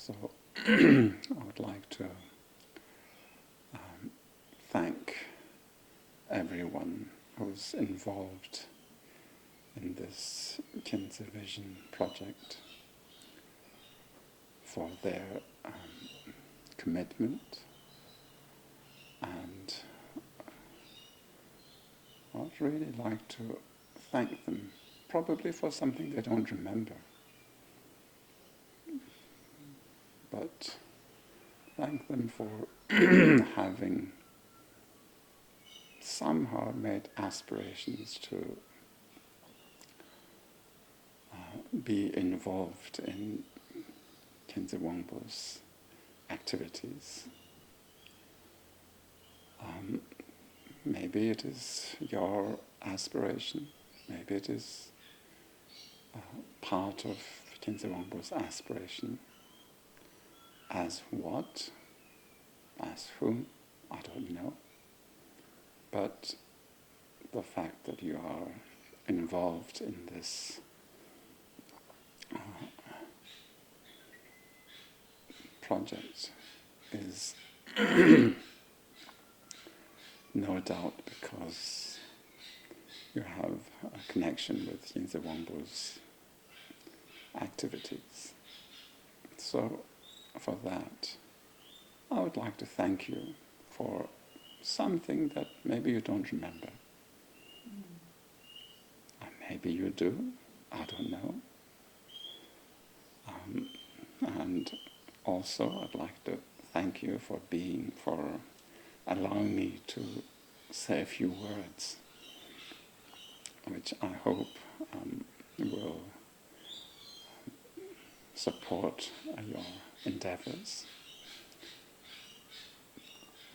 So I would like to thank everyone who's involved in this Khyentse Vision Project for their commitment, and I'd really like to thank them, probably for something they don't remember, but thank them for having somehow made aspirations to be involved in Khyentse Wangpo's activities. Maybe it is your aspiration, maybe it is part of Khyentse Wangpo's aspiration. As what? As whom? I don't know. But the fact that you are involved in this project is no doubt because you have a connection with Khyentse Wangpo's activities. So for that, I would like to thank you for something that maybe you don't remember. Maybe you do, I don't know. And also I'd like to thank you for allowing me to say a few words, which I hope will support your endeavors.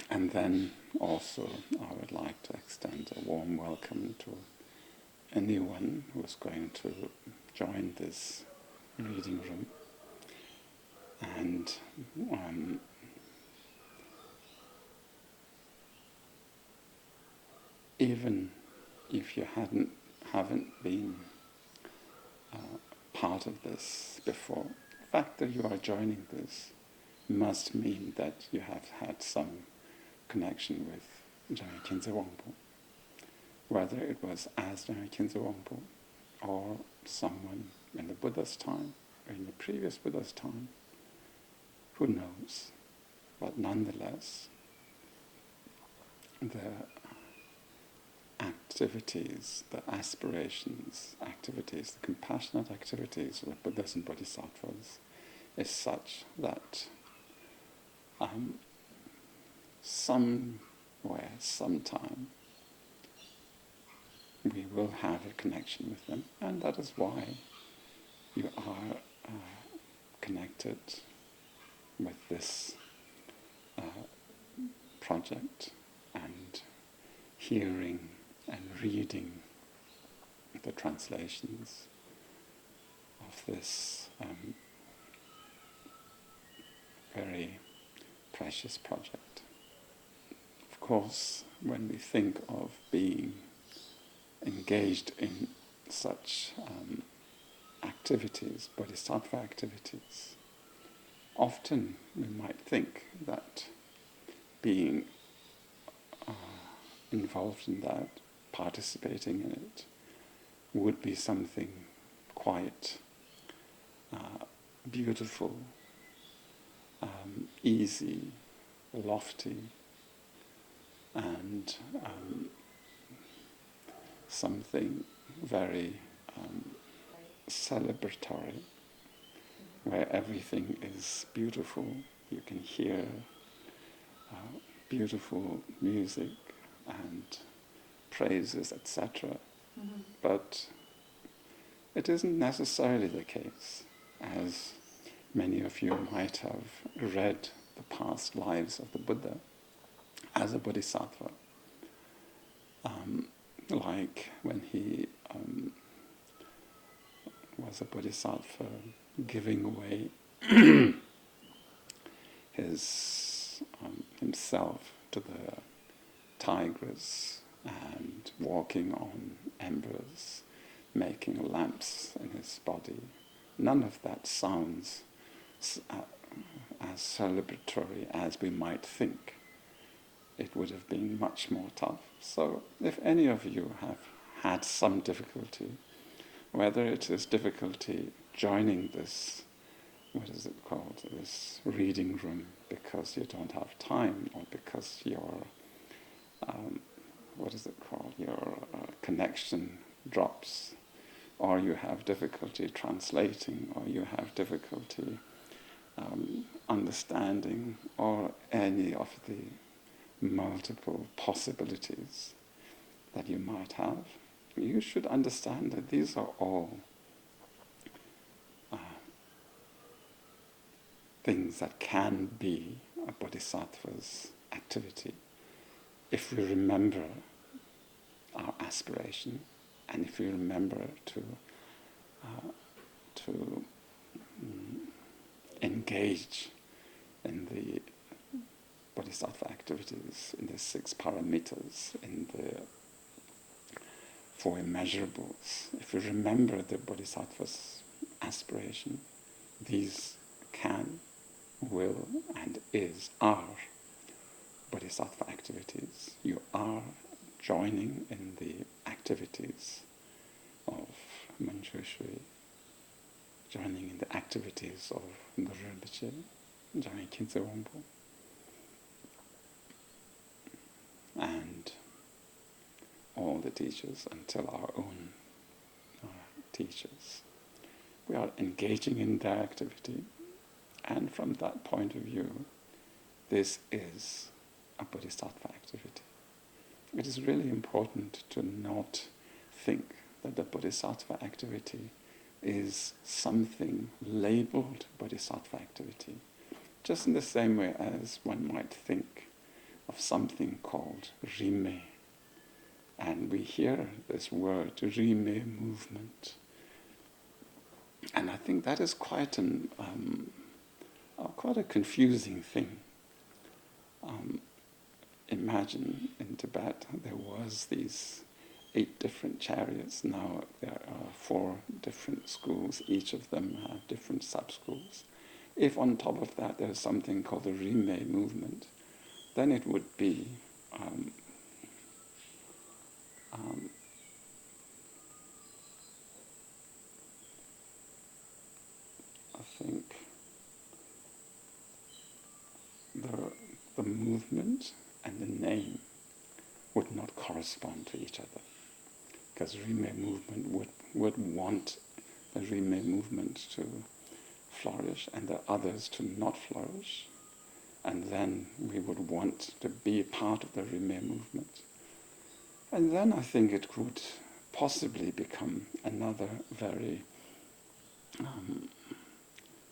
And then also I would like to extend a warm welcome to anyone who's going to join this reading room. And even if you haven't been part of this before, the fact that you are joining this must mean that you have had some connection with Jamyang Khyentse Wangpo, whether it was as Jamyang Khyentse Wangpo or someone in the Buddha's time or in the previous Buddha's time, who knows? But nonetheless, the activities, the aspirations, activities, the compassionate activities of the Buddhas and bodhisattvas is such that somewhere, sometime, we will have a connection with them, and that is why you are connected with this project and hearing and reading the translations of this very precious project. Of course, when we think of being engaged in such activities, bodhisattva activities, often we might think that being involved in that, participating in it, would be something quite beautiful, easy, lofty, and something very celebratory, where everything is beautiful. You can hear beautiful music and praises, etc. Mm-hmm. But it isn't necessarily the case, as many of you might have read the past lives of the Buddha as a bodhisattva. Like when he was a bodhisattva giving away himself to the tigers and walking on embers, making lamps in his body. None of that sounds as celebratory as we might think. It would have been much more tough. So if any of you have had some difficulty, whether it is difficulty joining this, what is it called, this reading room because you don't have time, or because your, what is it called, your connection drops, or you have difficulty translating, or you have difficulty understanding, or any of the multiple possibilities that you might have, you should understand that these are all things that can be a bodhisattva's activity if we remember our aspiration, and if we remember to engage in the bodhisattva activities, in the 6 paramitas, in the 4 immeasurables. If we remember the bodhisattva's aspiration, these can, will, and are bodhisattva activities. You are joining in the activities of Manjushri, joining in the activities of Guru Rinpoche, Jamyang Khyentse Wangpo, and all the teachers until our own teachers. We are engaging in their activity, and from that point of view, this is a bodhisattva activity. It is really important to not think that the bodhisattva activity is something labeled bodhisattva activity, just in the same way as one might think of something called Rimé. And we hear this word, Rimé movement. And I think that is quite a confusing thing. Imagine in Tibet there was these 8 different chariots. Now there are 4 different schools. Each of them have different sub-schools. If on top of that there's something called the Rimé movement, then it would be I think the movement and the name would not correspond to each other, because Rimé movement would want the Rimé movement to flourish and the others to not flourish, and then we would want to be part of the Rimé movement. And then I think it could possibly become another very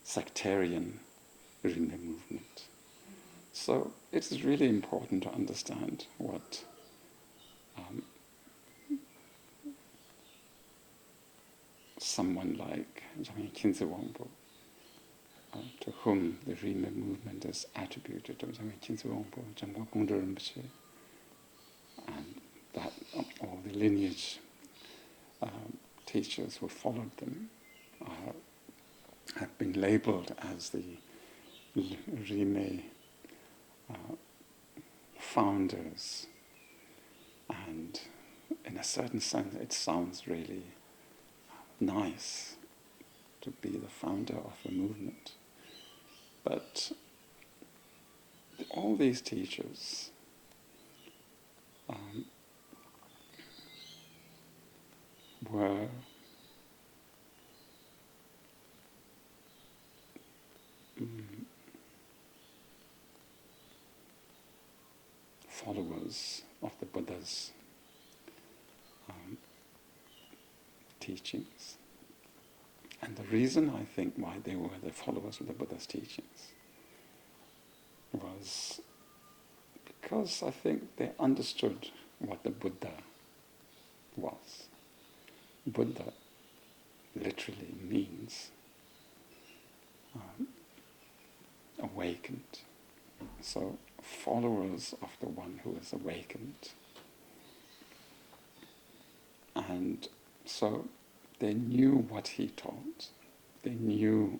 sectarian Rimé movement. So it is really important to understand what someone like Jamyang Khyentse Wangpo, to whom the Rimé movement is attributed, to Jamyang Khyentse Wangpo, Dudjom Rinpoche, and that all the lineage teachers who followed them have been labeled as the Rimé founders, and in a certain sense it sounds really nice to be the founder of a movement. But all these teachers were followers of the Buddha's teachings. And the reason I think why they were the followers of the Buddha's teachings was because I think they understood what the Buddha was. Buddha literally means awakened. So followers of the one who is awakened. And so they knew what he taught. They knew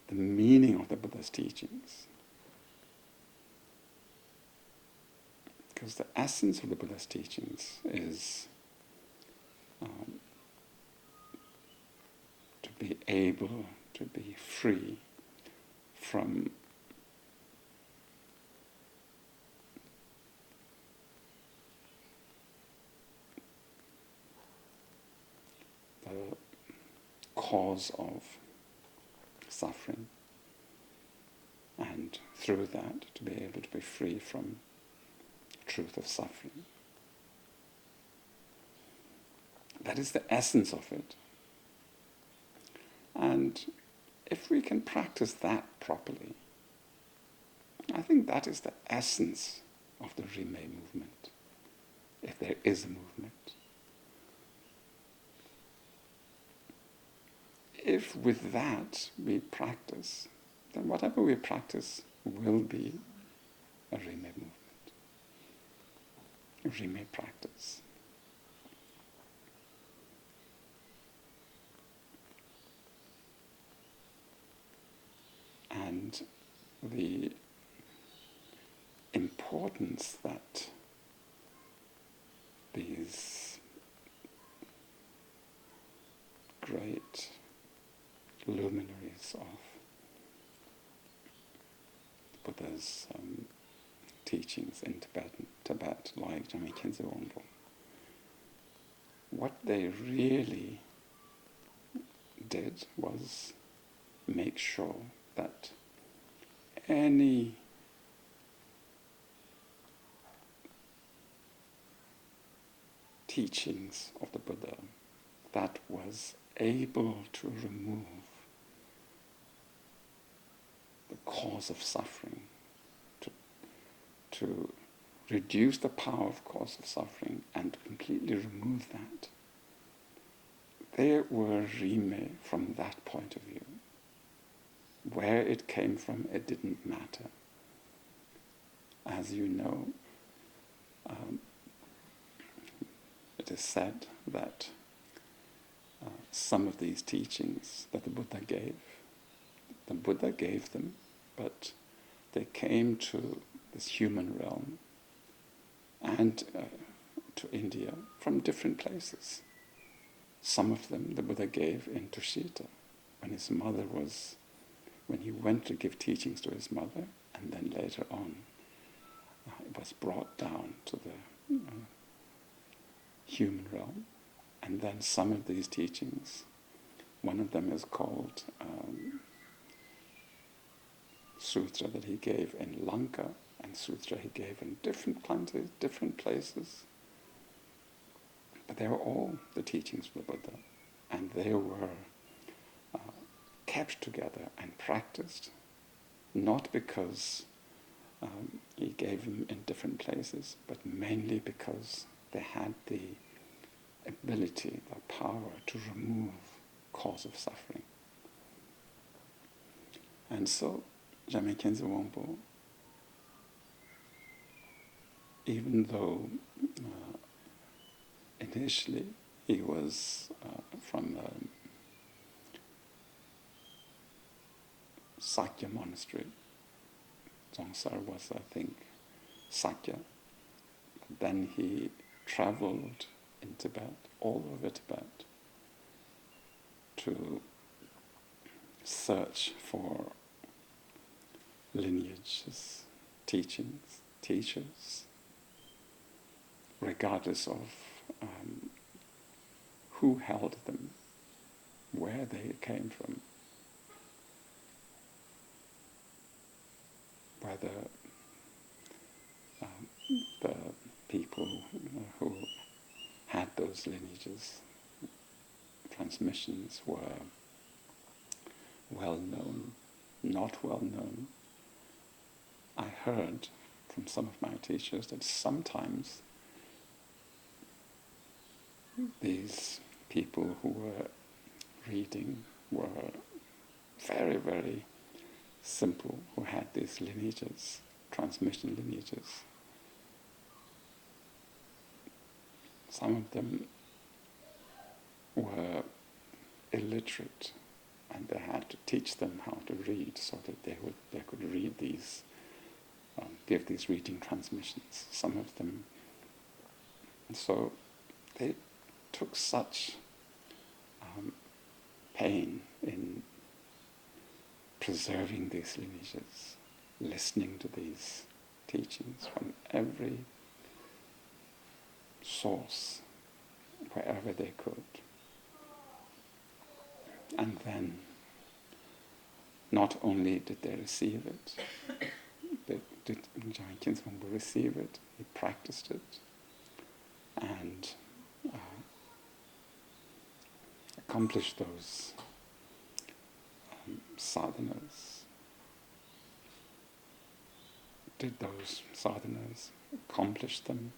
the meaning of the Buddha's teachings. Because the essence of the Buddha's teachings is to be able to be free from the cause of suffering, and through that to be able to be free from the truth of suffering. That is the essence of it. And if we can practice that properly, I think that is the essence of the Rimé movement, if there is a movement. If with that we practice, then whatever we practice will be a Rimé movement, a Rimé practice. And the importance that these great luminaries of Buddha's teachings in Tibet, like Jamyang Khyentse Wangpo, what they really did was make sure that any teachings of the Buddha that was able to remove the cause of suffering, to reduce the power of cause of suffering and to completely remove that, they were Rimé from that point of view. Where it came from, it didn't matter. As you know, it is said that some of these teachings that the Buddha gave them, but they came to this human realm and to India from different places. Some of them the Buddha gave in Tushita, when he went to give teachings to his mother, and then later on it was brought down to the human realm. And then some of these teachings, one of them is called Sutra that he gave in Lanka, and Sutra he gave in different countries, different places. But they were all the teachings of the Buddha, and they were kept together and practiced, not because he gave them in different places, but mainly because they had the ability, the power to remove cause of suffering. And so Jamyang Khyentse Wangpo, even though initially he was from Sakya monastery, Dzongsar was, I think, Sakya. Then he traveled in Tibet, all over Tibet, to search for lineages, teachings, teachers, regardless of who held them, where they came from, whether the people who had those lineages, transmissions, were well known, not well known. I heard from some of my teachers that sometimes these people who were reading were very, very simple, who had these lineages, transmission lineages. Some of them were illiterate, and they had to teach them how to read so that they could read these, give these reading transmissions. Some of them, so they took such pain in preserving these lineages, listening to these teachings from every source, wherever they could. And then, not only did they receive it, did Jamyang Khyentse Wangpo receive it, he practiced it, and accomplished those sadhanas, did those sadhanas, accomplished them,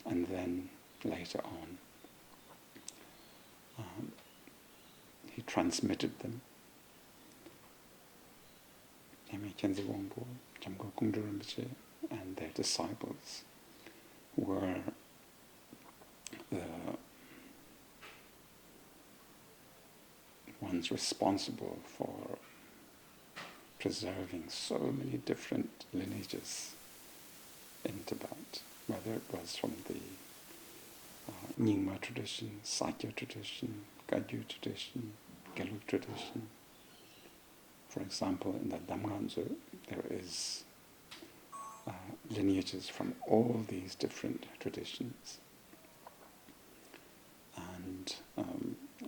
and then later on he transmitted them. Jigme Khyentse Wangpo, Dudjom Rinpoche, and their disciples were the ones responsible for preserving so many different lineages in Tibet, whether it was from the Nyingma tradition, Sakya tradition, Gadyu tradition, Gelug tradition. For example, in the Damganzu, there is lineages from all these different traditions. And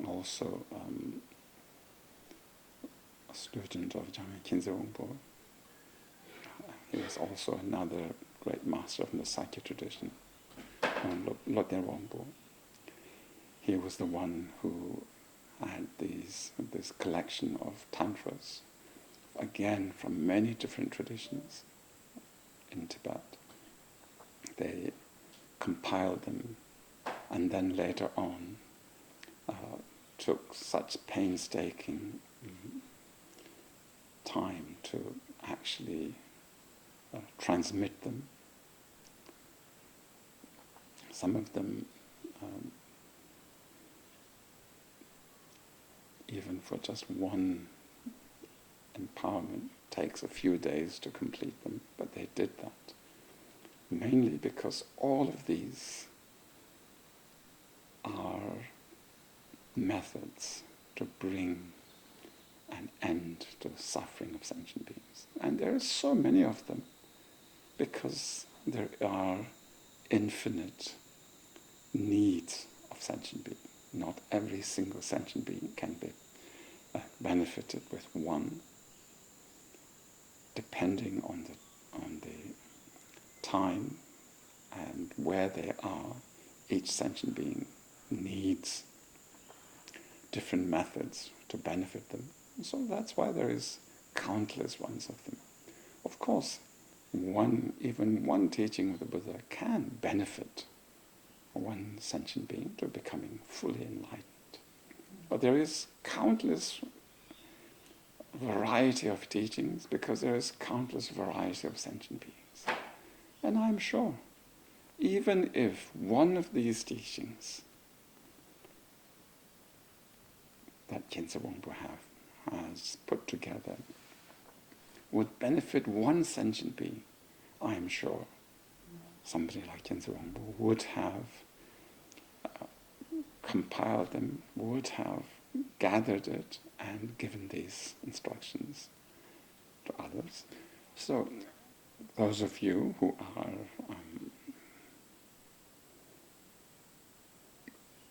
also a student of Jamyang Khyentse Wangpo, he was also another great master from the Sakya tradition, Lodrö Wangpo. He was the one who had this collection of tantras, again from many different traditions in Tibet. They compiled them, and then later on took such painstaking time to actually transmit them. Some of them, even for just one empowerment, takes a few days to complete them, but they did that. Mainly because all of these are methods to bring an end to the suffering of sentient beings. And there are so many of them, because there are infinite needs of sentient beings. Not every single sentient being can be benefited with one. Depending on the time and where they are, each sentient being needs different methods to benefit them. So that's why there is countless ones of them. Of course, even one teaching of the Buddha can benefit one sentient being to becoming fully enlightened. But there is countless variety of teachings, because there is countless variety of sentient beings. And I'm sure, even if one of these teachings that Khyentse Wangpo has put together would benefit one sentient being, I am sure somebody like Khyentse Wangpo would have compiled them, would have gathered it and given these instructions to others. So those of you who are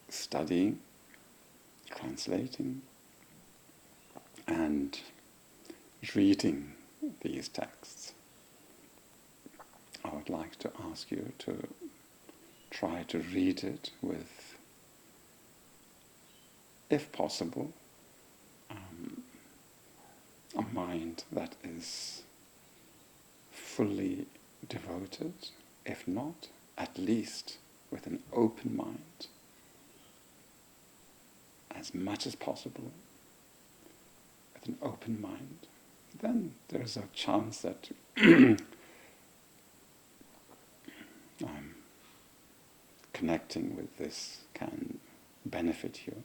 studying, translating, and reading these texts, I would like to ask you to try to read it with, if possible, a mind that is fully devoted, if not, at least with an open mind, as much as possible, with an open mind. Then there's a chance that connecting with this can benefit you.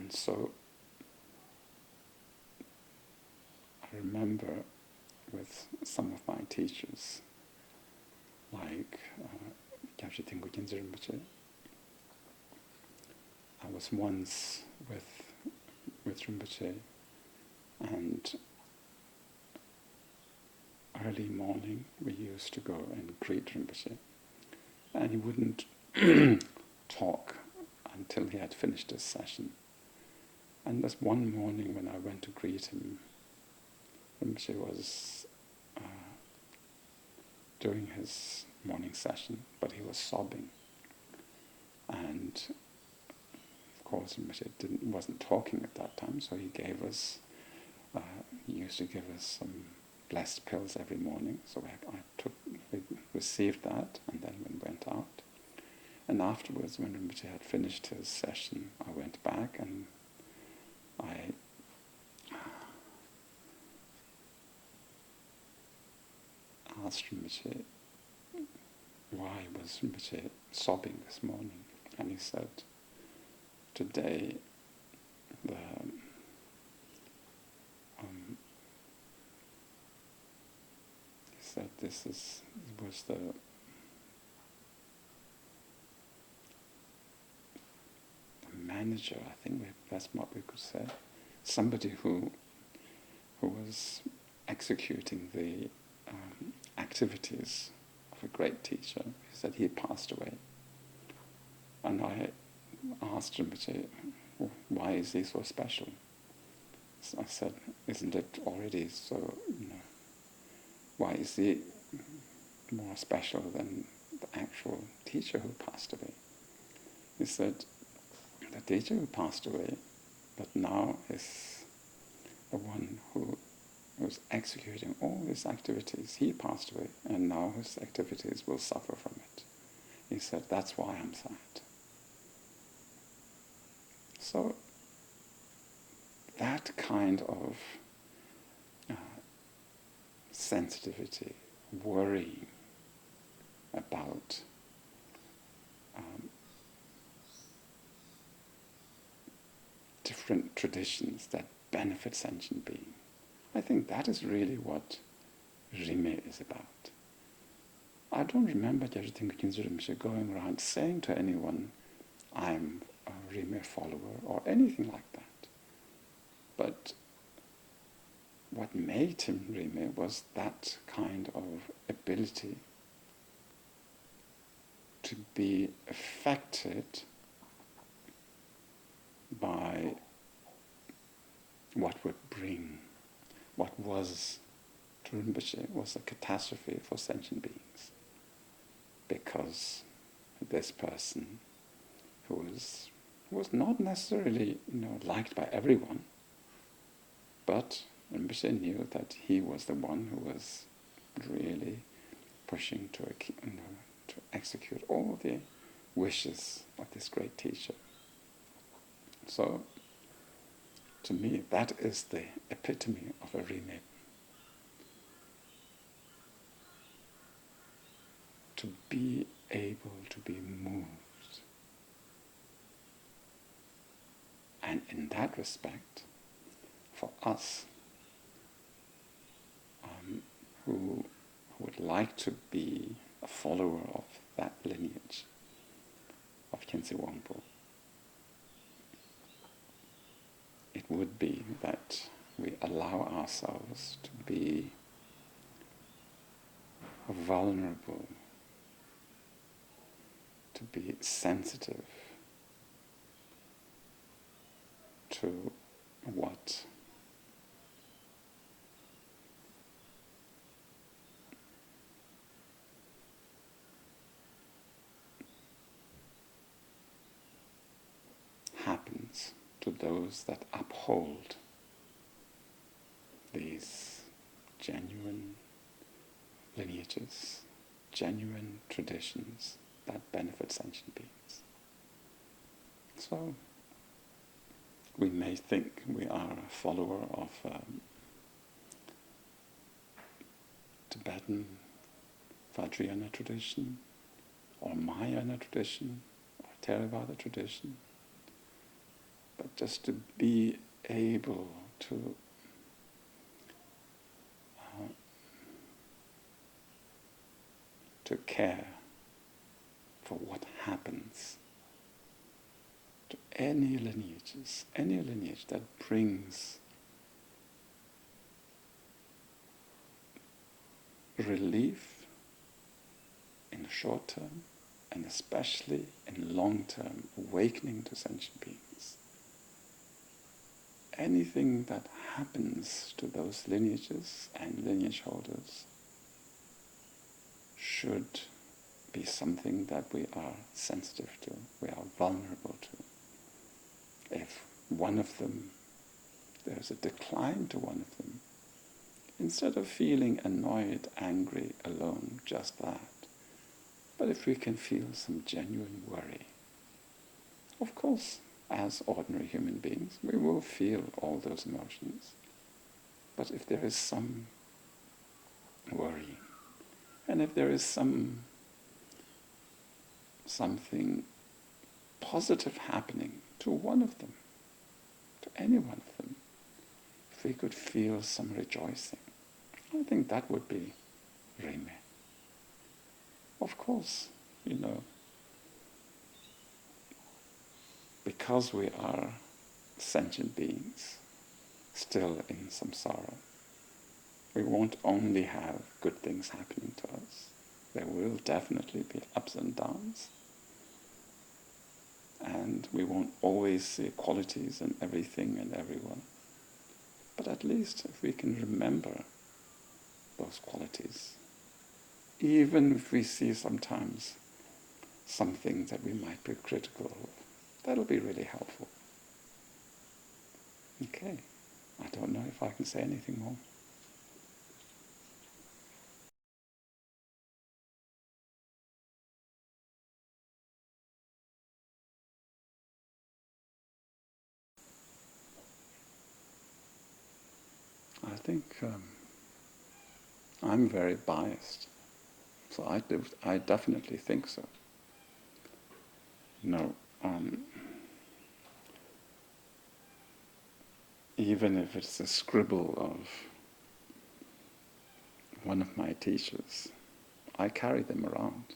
And so I remember with some of my teachers, like Dilgo Khyentse Rinpoche, I was once with Rinpoche, and early morning we used to go and greet Rinpoche, and he wouldn't talk until he had finished his session. And this one morning when I went to greet him, Rinpoche was doing his morning session, but he was sobbing. And of course Rinpoche wasn't talking at that time, so he used to give us some blessed pills every morning. So we received that, and then we went out. And afterwards, when Rinpoche had finished his session, I went back and I asked Rinpoche why was Rinpoche sobbing this morning, and he said, today he said this was the manager, I think that's what we could say, somebody who was executing the activities of a great teacher. He said he passed away. And I asked him, why is he so special? So I said, isn't it already so, why is he more special than the actual teacher who passed away? He said, the teacher who passed away, but now is the one who was executing all his activities. He passed away, and now his activities will suffer from it. He said, that's why I'm sad. So that kind of sensitivity, worrying about different traditions that benefit sentient beings, I think that is really what Rimé is about. I don't remember Dilgo Khyentse Rinpoche going around saying to anyone, I'm a Rimé follower, or anything like that. But what made him Rimé was that kind of ability to be affected by what was to Rinpoche was a catastrophe for sentient beings, because this person who was not necessarily liked by everyone, but Rinpoche knew that he was the one who was really pushing to execute all the wishes of this great teacher. So, to me, that is the epitome of a Rimé. To be able to be moved. And in that respect, for us, who would like to be a follower of that lineage of Khyentse Wangpo, it would be that we allow ourselves to be vulnerable, to be sensitive to what happens to those that uphold these genuine lineages, genuine traditions that benefit sentient beings. So we may think we are a follower of Tibetan Vajrayana tradition, or Mahayana tradition, or Theravada tradition, but just to be able to care for what happens to any lineage that brings relief in the short term, and especially in long term, awakening to sentient beings. Anything that happens to those lineages and lineage holders should be something that we are sensitive to, we are vulnerable to. If one of them, there's a decline to one of them, instead of feeling annoyed, angry, alone, just that, but if we can feel some genuine worry, of course, as ordinary human beings, we will feel all those emotions. But if there is some worry, and if there is something positive happening to one of them, to any one of them, if we could feel some rejoicing, I think that would be Rimé. Of course, because we are sentient beings, still in samsara, we won't only have good things happening to us. There will definitely be ups and downs. And we won't always see qualities in everything and everyone. But at least if we can remember those qualities, even if we see sometimes something that we might be critical of, that'll be really helpful. Okay, I don't know if I can say anything more. I think I'm very biased, so I definitely think so. Even if it's a scribble of one of my teachers, I carry them around.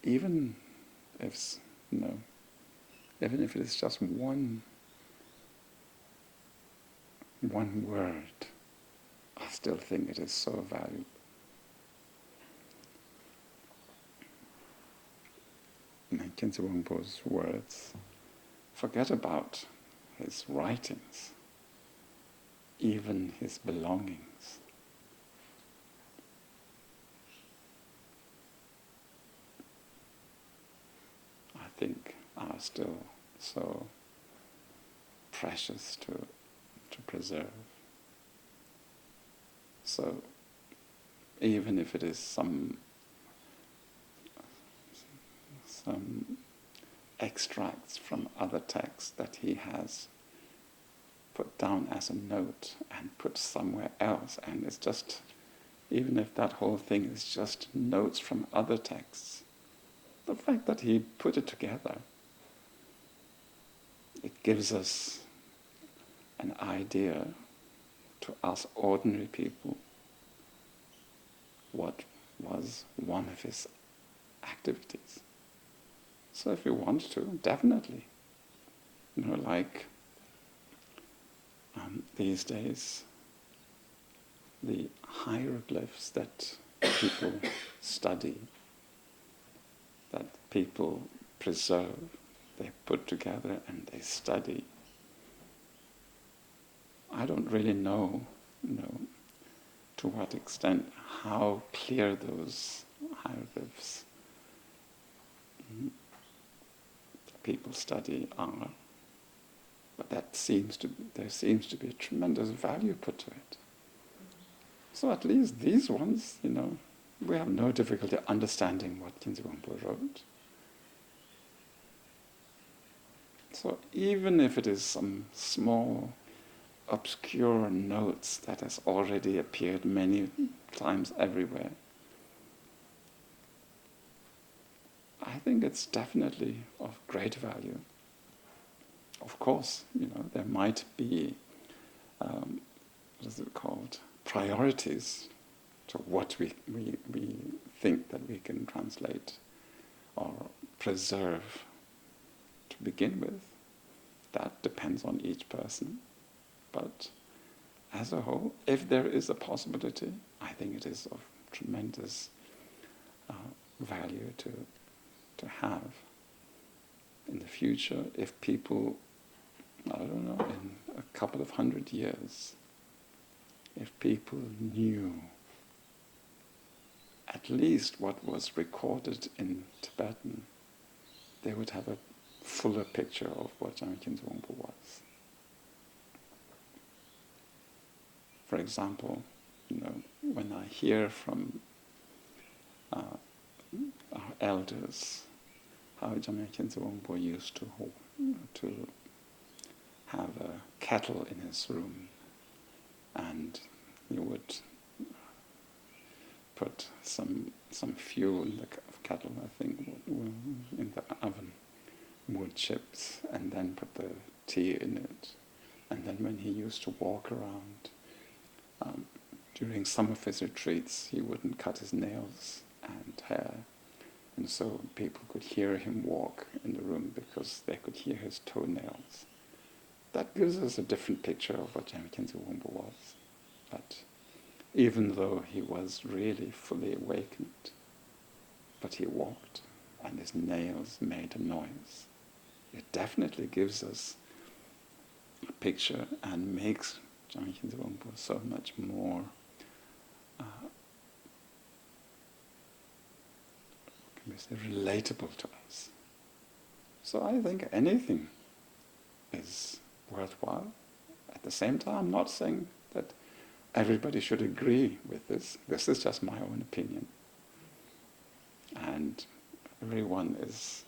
Even if even if it is just one word, I still think it is so valuable. Khyentse Wangpo's words, forget about his writings, even his belongings. I think are still so precious to preserve. So even if it is some extracts from other texts that he has put down as a note and put somewhere else, and it's just, even if that whole thing is just notes from other texts, the fact that he put it together, it gives us an idea to us ordinary people what was one of his activities. So if we want to, definitely, like these days, the hieroglyphs that people study, that people preserve, they put together and they study. I don't really know, to what extent, how clear those hieroglyphs people study are, but there seems to be a tremendous value put to it. So at least these ones, we have no difficulty understanding what Khyentse Wangpo wrote. So even if it is some small, obscure notes that has already appeared many times everywhere, I think it's definitely of great value. of course, there might be, what is it called, priorities to what we think that we can translate or preserve to begin with. That depends on each person. But as a whole, if there is a possibility, I think it is of tremendous value to have in the future. If people, I don't know, in a couple of 100 years, if people knew at least what was recorded in Tibetan, they would have a fuller picture of what Jamyang Khyentse Wangpo was. For example, when I hear from our elders how Jamyang Khyentse Wangpo used to have a kettle in his room, and he would put some fuel in the kettle, I think, in the oven, wood chips, and then put the tea in it. And then when he used to walk around, during some of his retreats, he wouldn't cut his nails and hair, and so people could hear him walk in the room because they could hear his toenails. That gives us a different picture of what Jamyang Khyentse Wangpo was. But even though he was really fully awakened, but he walked and his nails made a noise, it definitely gives us a picture and makes Jamyang Khyentse Wangpo so much more relatable to us. So I think anything is worthwhile. At the same time, I'm not saying that everybody should agree with this. This is just my own opinion. And everyone is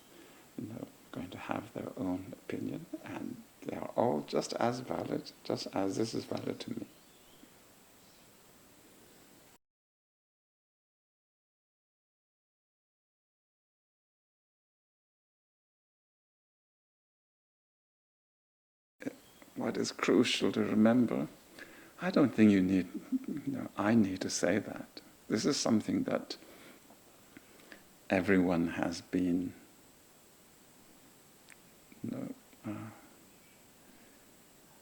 going to have their own opinion, and they are all just as valid, just as this is valid to me. What is crucial to remember, I don't think I need to say that. This is something that everyone has been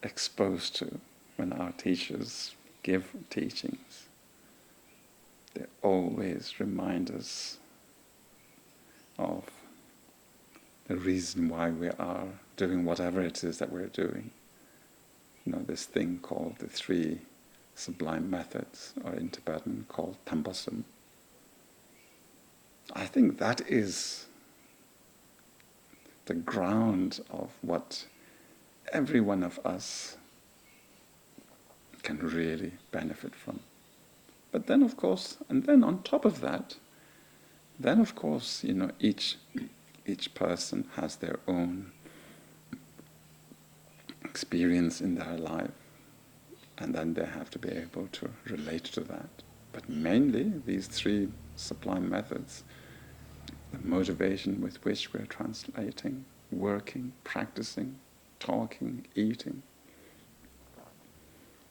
exposed to when our teachers give teachings. They always remind us of the reason why we are doing whatever it is that we're doing. This thing called the 3 sublime methods, or in Tibetan called Tambasum. I think that is the ground of what every one of us can really benefit from. But then, of course, and then on top of that, then of course, each person has their own experience in their life, and then they have to be able to relate to that. But mainly, these 3 sublime methods, the motivation with which we're translating, working, practicing, talking, eating,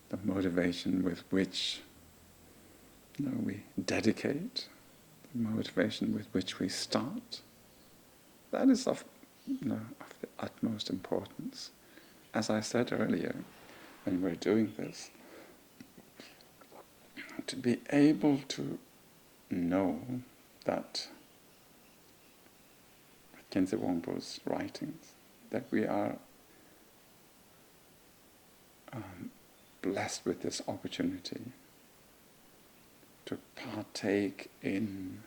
the motivation with which we dedicate, the motivation with which we start, that is of the utmost importance. As I said earlier, when we're doing this, to be able to know that Khyentse Wangpo's writings, that we are blessed with this opportunity to partake in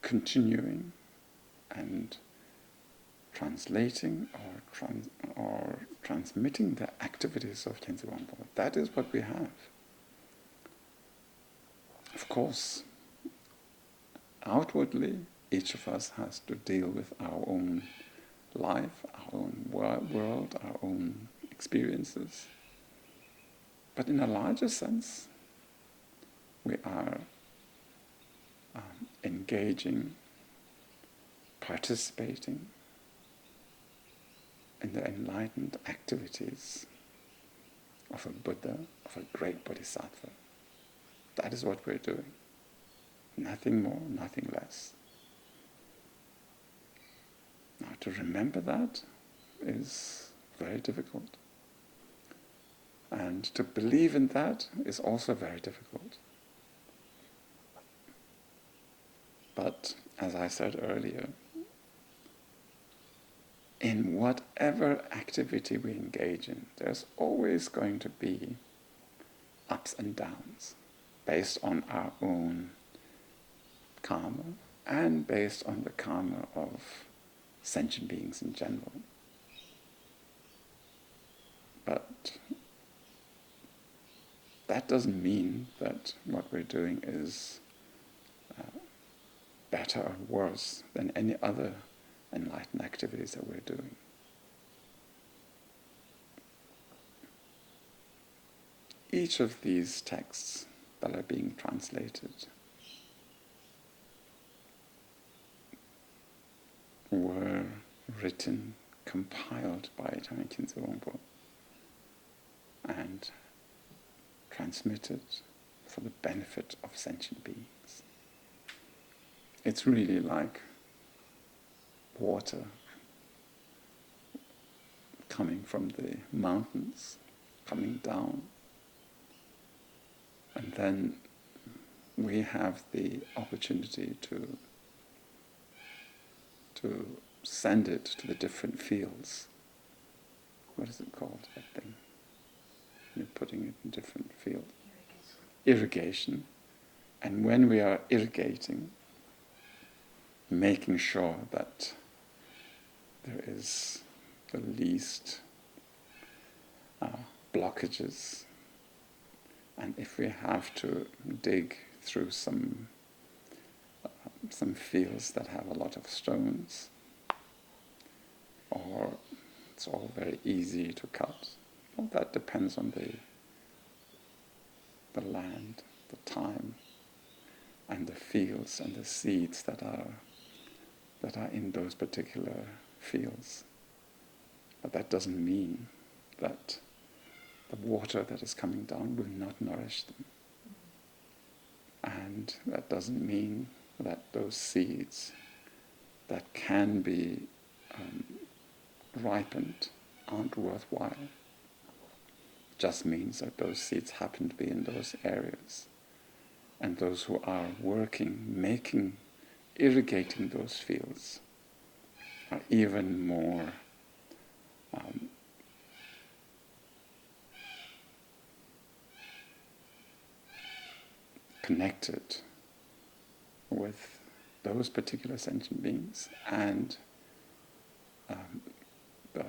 continuing and translating or transmitting the activities of Khyentse Wangpo. That is what we have. Of course, outwardly, each of us has to deal with our own life, our own world, our own experiences. But in a larger sense, we are engaging, participating in the enlightened activities of a Buddha, of a great bodhisattva. That is what we're doing. Nothing more, nothing less. Now, to remember that is very difficult. And to believe in that is also very difficult. But, as I said earlier, in whatever activity we engage in, there's always going to be ups and downs based on our own karma and based on the karma of sentient beings in general. But that doesn't mean that what we're doing is better or worse than any other enlightened activities that we're doing. Each of these texts that are being translated were written, compiled by Jamyang Khyentse Wangpo and transmitted for the benefit of sentient beings. It's really like water coming from the mountains, coming down, and then we have the opportunity to send it to the different fields. What is it called, that thing? You're putting it in different fields. Irrigation. And when we are irrigating, making sure that there is the least blockages, and if we have to dig through some fields that have a lot of stones, or it's all very easy to cut, well, that depends on the land, the time, and the fields and the seeds that are in those particular fields. But that doesn't mean that the water that is coming down will not nourish them. And that doesn't mean that those seeds that can be ripened aren't worthwhile. It just means that those seeds happen to be in those areas. And those who are working, irrigating those fields are even more connected with those particular sentient beings and the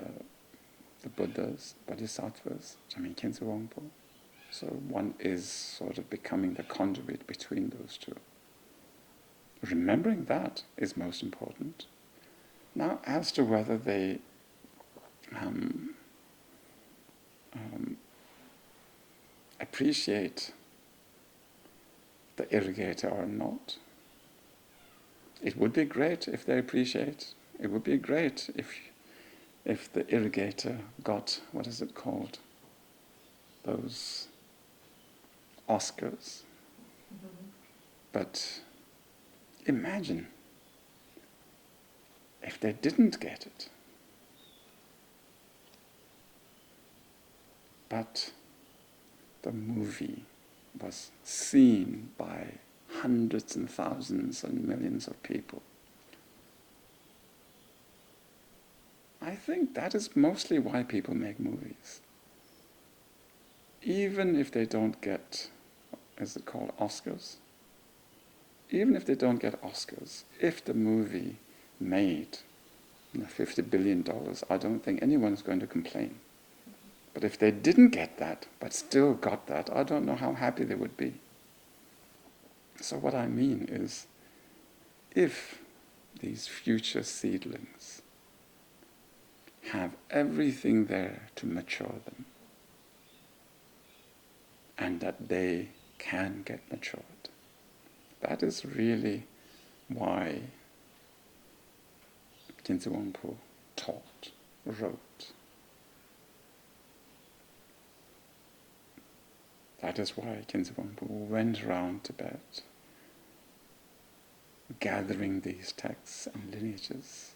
Buddhas, bodhisattvas, Jamyang Khyentse Wangpo. So one is sort of becoming the conduit between those two. Remembering that is most important. Now, as to whether they appreciate the irrigator or not, it would be great if they appreciate. It would be great if the irrigator got, what is it called? Those Oscars. Mm-hmm. But imagine if they didn't get it. But the movie was seen by hundreds and thousands and millions of people. I think that is mostly why people make movies. Even if they don't get, is it called Oscars? Even if they don't get Oscars, if the movie made $50 billion, I don't think anyone is going to complain. But if they didn't get that, but still got that, I don't know how happy they would be. So what I mean is, if these future seedlings have everything there to mature them, and that they can get matured, that is really why Khyentse Wangpo taught wrote. That is why Khyentse Wangpo went around Tibet gathering these texts and lineages.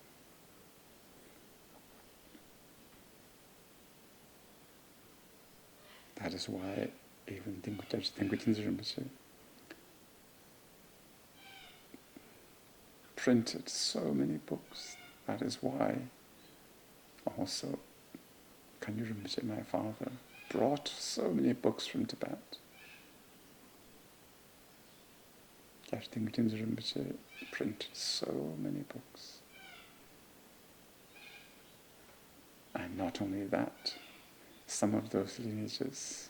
That is why even Dilgo Khyentse Rinpoche printed so many books. That is why also Khyentse Rinpoche, my father, brought so many books from Tibet. Dilgo Khyentse Rinpoche printed so many books. And not only that, some of those lineages,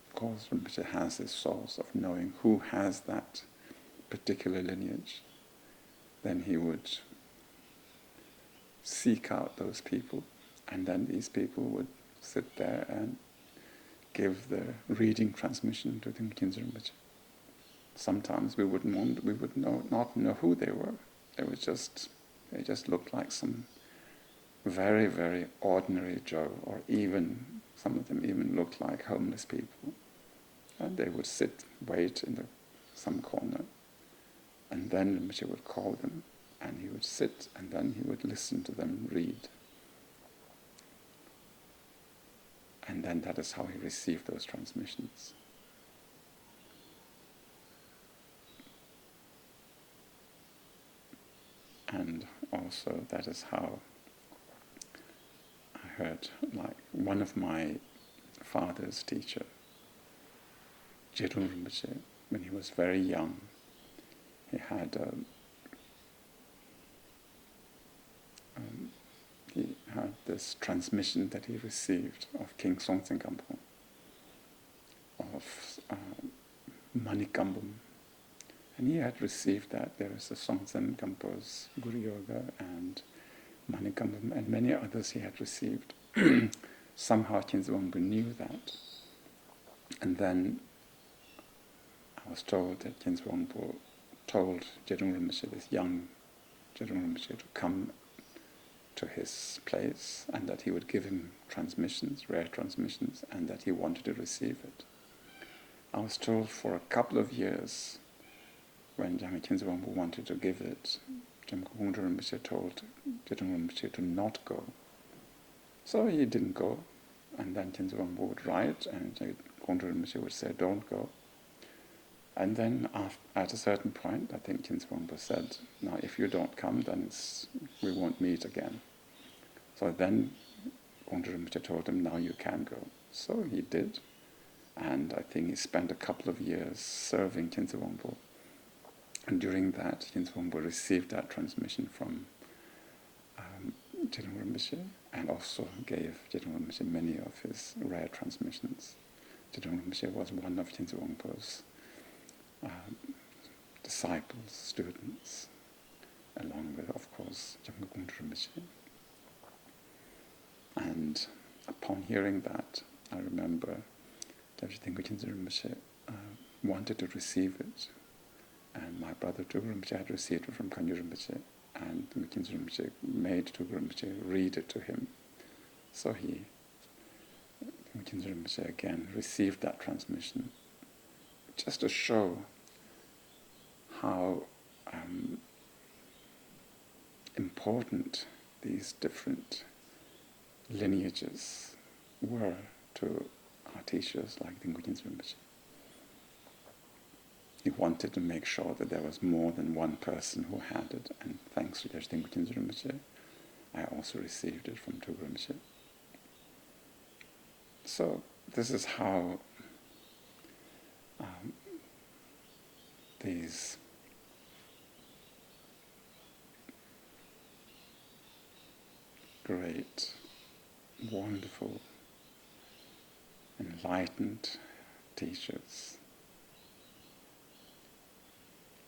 of course, Rinpoche has this source of knowing who has that particular lineage. Then he would seek out those people, and then these people would sit there and give the reading transmission to Dilgo Khyentse Rinpoche. Sometimes we would not know who they were. They just looked like some very, very ordinary Joe, or even some of them even looked like homeless people. And they would wait in some corner, and then Rinpoche would call them, and he would sit, and then he would listen to them read. And then that is how he received those transmissions. And also that is how I heard, like, one of my father's teacher, Dudjom Rinpoche, when he was very young, he had this transmission that he received of King Songtsen Gampo, of Manikambum. And he had received that. There was the Songtsen Gampo's Guru Yoga and Manikambum and many others he had received. Somehow Khyentse Wangpo knew that. And then I was told that Khyentse Wangpo told Dudjom Rinpoche, this young Dudjom Rinpoche, to come to his place, and that he would give him transmissions, rare transmissions, and that he wanted to receive it. I was told for a couple of years, when Jamyang Khyentse Wangpo wanted to give it, Jamyang Rinpoche told Dudjom Rinpoche to not go. So he didn't go, and then Khyentse Wangpo would write, and Jamyang Rinpoche would say, don't go. And then at a certain point, I think Khyentse Wangpo said, now if you don't come, then we won't meet again. So then Jamyang Rinpoche told him, now you can go. So he did, and I think he spent a couple of years serving Khyentse Wangpo. And during that, Khyentse Wangpo received that transmission from Dudjom Rinpoche, and also gave Dudjom Rinpoche many of his rare transmissions. Dudjom Rinpoche was one of Khyentse Wangpo's disciples, students, along with, of course, Jamyang Rinpoche. And upon hearing that, I remember that Dilgo Khyentse Rinpoche wanted to receive it. And my brother Dilgo Rinpoche had received it from Khyentse Rinpoche, and Dilgo Khyentse Rinpoche made Dilgo Rinpoche read it to him. So Dilgo Khyentse Rinpoche again received that transmission, just to show how important these different lineages were to our teachers like Dilgo Khyentse Rinpoche. He wanted to make sure that there was more than one person who had it, and thanks to Dilgo Khyentse Rinpoche, I also received it from Dilgo Rinpoche. So this is how these great, wonderful, enlightened teachers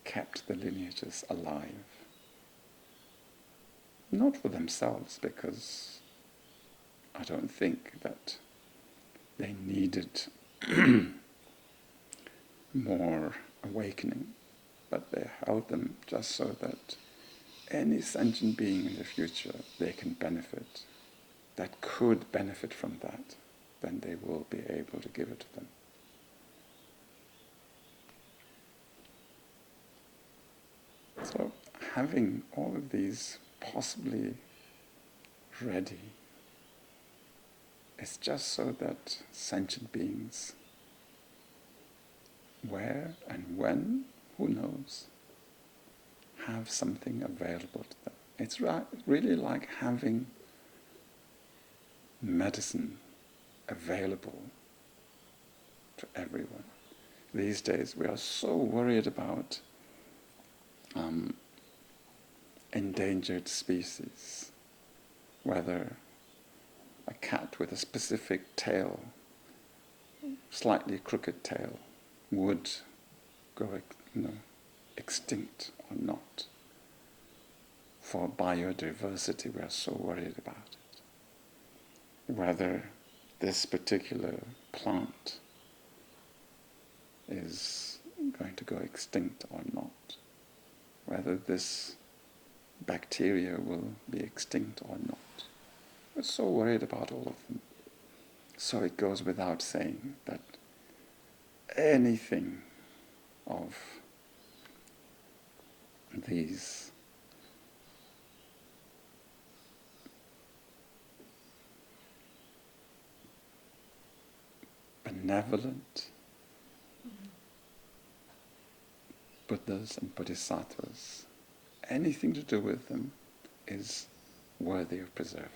kept the lineages alive. Not for themselves, because I don't think that they needed more awakening, but they held them just so that any sentient being in the future they can benefit, that could benefit from that, then they will be able to give it to them. So having all of these possibly ready is just so that sentient beings, where and when, who knows, have something available to them. It's really like having medicine available to everyone. These days we are so worried about endangered species, whether a cat with a specific tail, slightly crooked tail, would go extinct or not. For biodiversity, we are so worried about it. Whether this particular plant is going to go extinct or not. Whether this bacteria will be extinct or not. We're so worried about all of them. So it goes without saying that anything of these benevolent Buddhas and Bodhisattvas, anything to do with them is worthy of preserving.